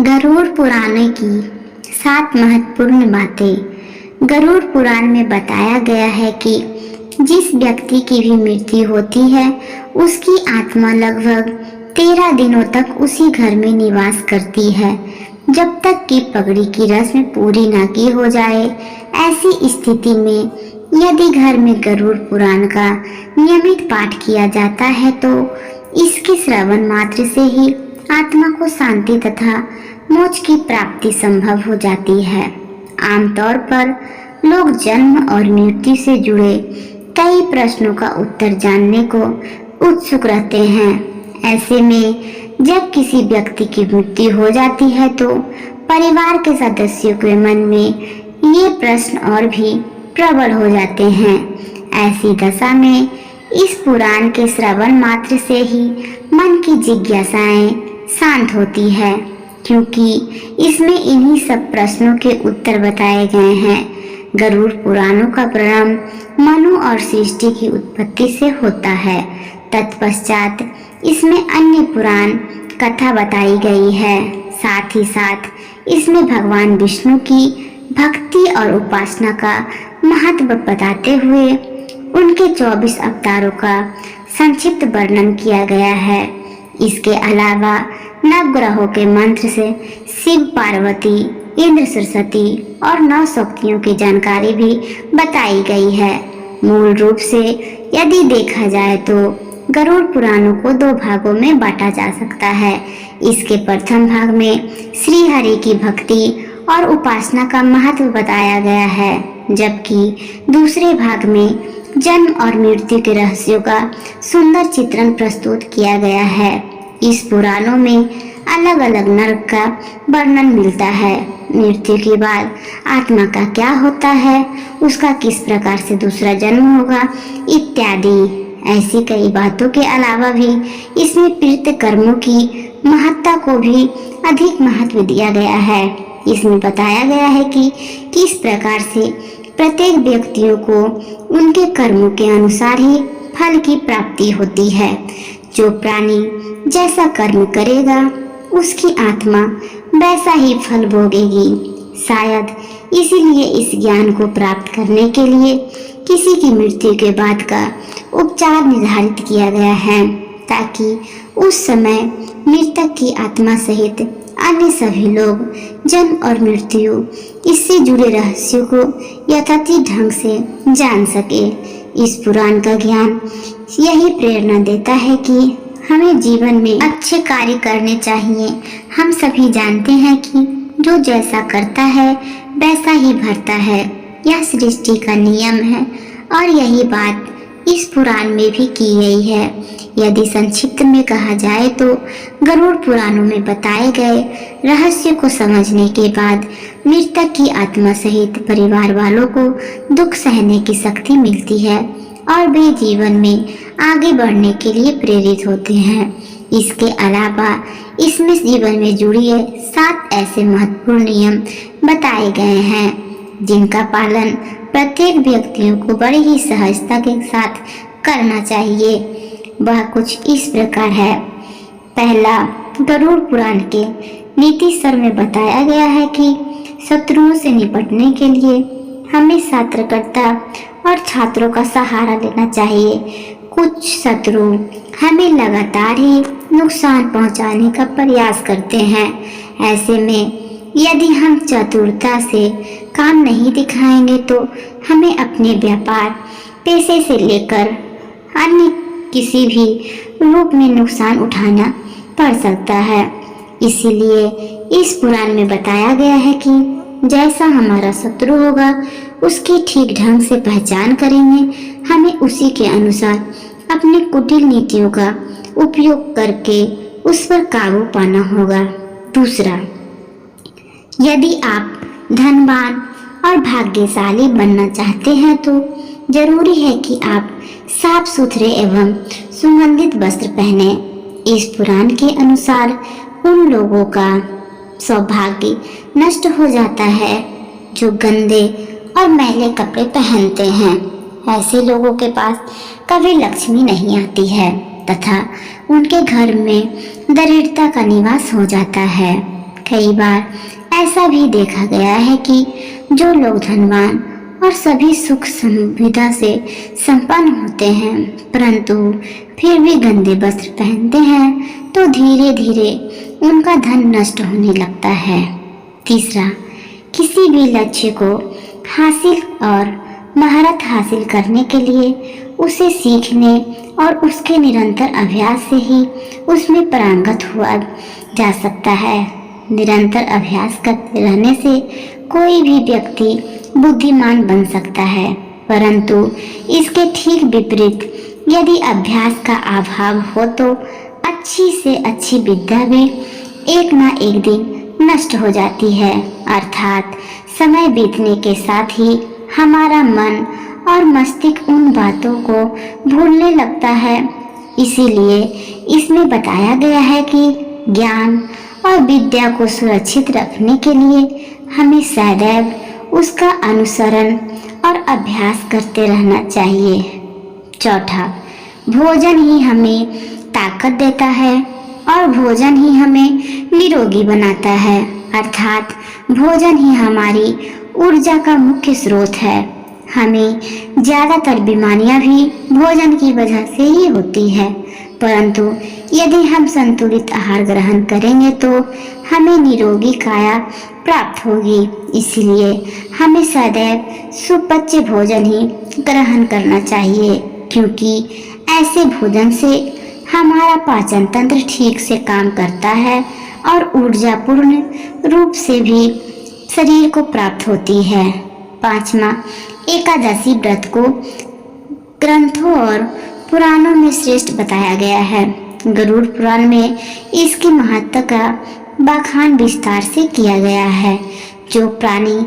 गरुड़ पुराण की 7 महत्वपूर्ण बातें। गरुड़ पुराण में बताया गया है कि जिस व्यक्ति की भी मृत्यु होती है उसकी आत्मा लगभग 13 दिनों तक उसी घर में निवास करती है जब तक कि पगड़ी की रस्म पूरी ना की हो जाए। ऐसी स्थिति में यदि घर में गरुड़ पुराण का नियमित पाठ किया जाता है तो इसके श्रवण मात्र से ही आत्मा को शांति तथा मोक्ष की प्राप्ति संभव हो जाती है। आमतौर पर लोग जन्म और मृत्यु से जुड़े कई प्रश्नों का उत्तर जानने को उत्सुक रहते हैं। ऐसे में जब किसी व्यक्ति की मृत्यु हो जाती है तो परिवार के सदस्यों के मन में ये प्रश्न और भी प्रबल हो जाते हैं। ऐसी दशा में इस पुराण के श्रवण मात्र से ही मन की जिज्ञासाएं शांत होती है, क्योंकि इसमें इन्हीं सब प्रश्नों के उत्तर बताए गए हैं। गरुड़ पुराणों का प्रारंभ मनु और सृष्टि की उत्पत्ति से होता है। तत्पश्चात इसमें अन्य पुराण कथा बताई गई है। साथ ही साथ इसमें भगवान विष्णु की भक्ति और उपासना का महत्व बताते हुए उनके 24 अवतारों का संक्षिप्त वर्णन किया गया है। इसके अलावा नवग्रहों के मंत्र से शिव पार्वती, इंद्र सरस्वती और 9 शक्तियों की जानकारी भी बताई गई है। मूल रूप से यदि देखा जाए तो गरुड़ पुराणों को 2 भागों में बांटा जा सकता है। इसके प्रथम भाग में श्री हरि की भक्ति और उपासना का महत्व बताया गया है, जबकि दूसरे भाग में जन्म और मृत्यु के रहस्यों का सुंदर चित्रण प्रस्तुत किया गया है। इस पुराणों में अलग अलग नरक का वर्णन मिलता है, मृत्यु के बाद आत्मा का क्या होता है, उसका किस प्रकार से दूसरा जन्म होगा इत्यादि। ऐसी कई बातों के अलावा भी इसमें प्रेत कर्मों की महत्ता को भी अधिक महत्व दिया गया है। इसमें बताया गया है कि किस प्रकार से प्रत्येक व्यक्तियों को उनके कर्मों के अनुसार ही फल की प्राप्ति होती है। जो प्राणी जैसा कर्म करेगा उसकी आत्मा वैसा ही फल भोगेगी। शायद इसीलिए इस ज्ञान को प्राप्त करने के लिए किसी की मृत्यु के बाद का उपचार निर्धारित किया गया है, ताकि उस समय मृतक की आत्मा सहित अन्य सभी लोग जन्म और मृत्यु इससे जुड़े रहस्यों को यथार्थ ढंग से जान सके। इस पुराण का ज्ञान यही प्रेरणा देता है कि हमें जीवन में अच्छे कार्य करने चाहिए। हम सभी जानते हैं कि जो जैसा करता है वैसा ही भरता है, यह सृष्टि का नियम है और यही बात इस पुराण में भी की गई है। यदि संक्षिप्त में कहा जाए तो गरुड़ पुराणों में बताए गए रहस्य को समझने के बाद मृतक की आत्मा सहित परिवार वालों को दुख सहने की शक्ति मिलती है और वे जीवन में आगे बढ़ने के लिए प्रेरित होते हैं। इसके अलावा इसमें जीवन में जुड़े 7 ऐसे महत्वपूर्ण नियम बताए गए हैं जिनका पालन प्रत्येक व्यक्तियों को बड़ी ही सहजता के साथ करना चाहिए। वह कुछ इस प्रकार है। पहला, गरुड़ पुराण के नीति स्तर में बताया गया है कि शत्रुओं से निपटने के लिए हमें सतर्कता और छात्रों का सहारा लेना चाहिए। कुछ शत्रु हमें लगातार ही नुकसान पहुंचाने का प्रयास करते हैं। ऐसे में यदि हम चतुरता से काम नहीं दिखाएंगे तो हमें अपने व्यापार, पेशे से लेकर अन्य किसी भी रूप में नुकसान उठाना पड़ सकता है। इसीलिए इस पुराण में बताया गया है कि जैसा हमारा शत्रु होगा उसकी ठीक ढंग से पहचान करेंगे। हमें उसी के अनुसार अपनी कुटिल नीतियों का उपयोग करके उस पर काबू पाना होगा। दूसरा, यदि आप धनवान और भाग्यशाली बनना चाहते हैं तो जरूरी है कि आप साफ सुथरे एवं सुगंधित वस्त्र पहने। इस पुराण के अनुसार उन लोगों का सौभाग्य नष्ट हो जाता है जो गंदे और मैले कपड़े पहनते हैं। ऐसे लोगों के पास कभी लक्ष्मी नहीं आती है तथा उनके घर में दरिद्रता का निवास हो जाता है। कई बार ऐसा भी देखा गया है कि जो लोग धनवान और सभी सुख सुविधा से संपन्न होते हैं परंतु फिर भी गंदे वस्त्र पहनते हैं तो धीरे धीरे उनका धन नष्ट होने लगता है। तीसरा, किसी भी लक्ष्य को हासिल और महारत हासिल करने के लिए उसे सीखने और उसके निरंतर अभ्यास से ही उसमें पारंगत हुआ जा सकता है। निरंतर अभ्यास करते रहने से कोई भी व्यक्ति बुद्धिमान बन सकता है परंतु इसके ठीक विपरीत यदि अभ्यास का अभाव हो तो अच्छी से अच्छी विद्या भी एक ना एक दिन नष्ट हो जाती है। अर्थात समय बीतने के साथ ही हमारा मन और मस्तिष्क उन बातों को भूलने लगता है। इसीलिए इसमें बताया गया है कि ज्ञान और विद्या को सुरक्षित रखने के लिए हमें सदैव उसका अनुसरण और अभ्यास करते रहना चाहिए। चौथा, भोजन ही हमें ताकत देता है और भोजन ही हमें निरोगी बनाता है। अर्थात भोजन ही हमारी ऊर्जा का मुख्य स्रोत है। हमें ज़्यादातर बीमारियां भी भोजन की वजह से ही होती है परंतु यदि हम संतुलित आहार ग्रहण करेंगे तो हमें निरोगी काया प्राप्त होगी। इसलिए हमें सदैव सुपच्य भोजन ही ग्रहण करना चाहिए क्योंकि ऐसे भोजन से हमारा पाचन तंत्र ठीक से काम करता है और ऊर्जापूर्ण रूप से भी शरीर को प्राप्त होती है। पांचवा, एकादशी व्रत को ग्रंथों और पुराणों में श्रेष्ठ बताया गया है। गरुड़ पुराण में इसके महत्व का बखान विस्तार से किया गया है। जो प्राणी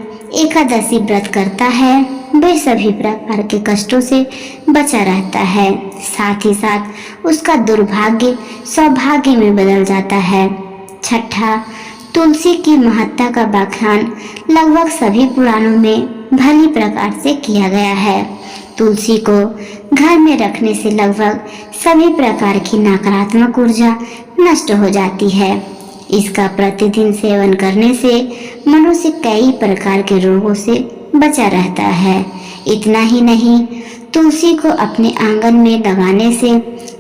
एकादशी व्रत करता है वे सभी प्रकार के कष्टों से बचा रहता है, साथ ही साथ उसका दुर्भाग्य सौभाग्य में बदल जाता है। छठा, तुलसी की महत्ता का बखान लगभग सभी पुराणों में भली प्रकार से किया गया है। तुलसी को घर में रखने से लगभग सभी प्रकार की नकारात्मक ऊर्जा नष्ट हो जाती है। इसका प्रतिदिन सेवन करने से मनुष्य कई प्रकार के रोगों से बचा रहता है। इतना ही नहीं, तुलसी को अपने आंगन में लगाने से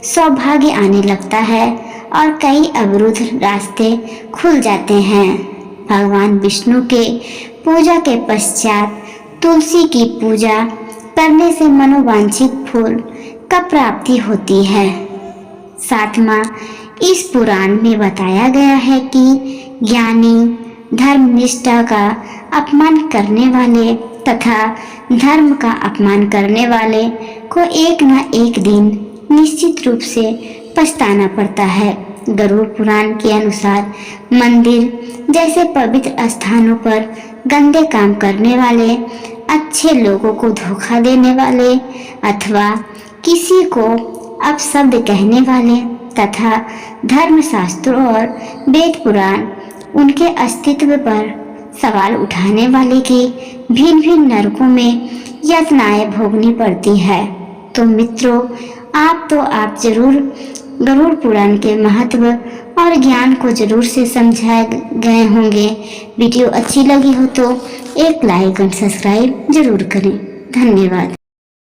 सौभाग्य आने लगता है और कई अवरुद्ध रास्ते खुल जाते हैं। भगवान विष्णु के पूजा के पश्चात तुलसी की पूजा करने से मनोवांछित फूल का प्राप्ति होती है। सातवां, इस पुराण में बताया गया है कि ज्ञानी धर्म निष्ठा का अपमान करने वाले तथा धर्म का अपमान करने वाले को एक न एक दिन निश्चित रूप से पछताना पड़ता है। गरुड़ पुराण के अनुसार मंदिर जैसे पवित्र स्थानों पर गंदे काम करने वाले, अच्छे लोगों को धोखा देने वाले अथवा किसी को अपशब्द कहने वाले तथा धर्मशास्त्रों और वेद पुराण उनके अस्तित्व पर सवाल उठाने वाले की भिन्न भिन्न नरकों में यातनाएं भोगनी पड़ती है। तो मित्रों, आप जरूर गरुड़ पुराण के महत्व और ज्ञान को जरूर से समझाए गए होंगे। वीडियो अच्छी लगी हो तो एक लाइक और सब्सक्राइब जरूर करें। धन्यवाद।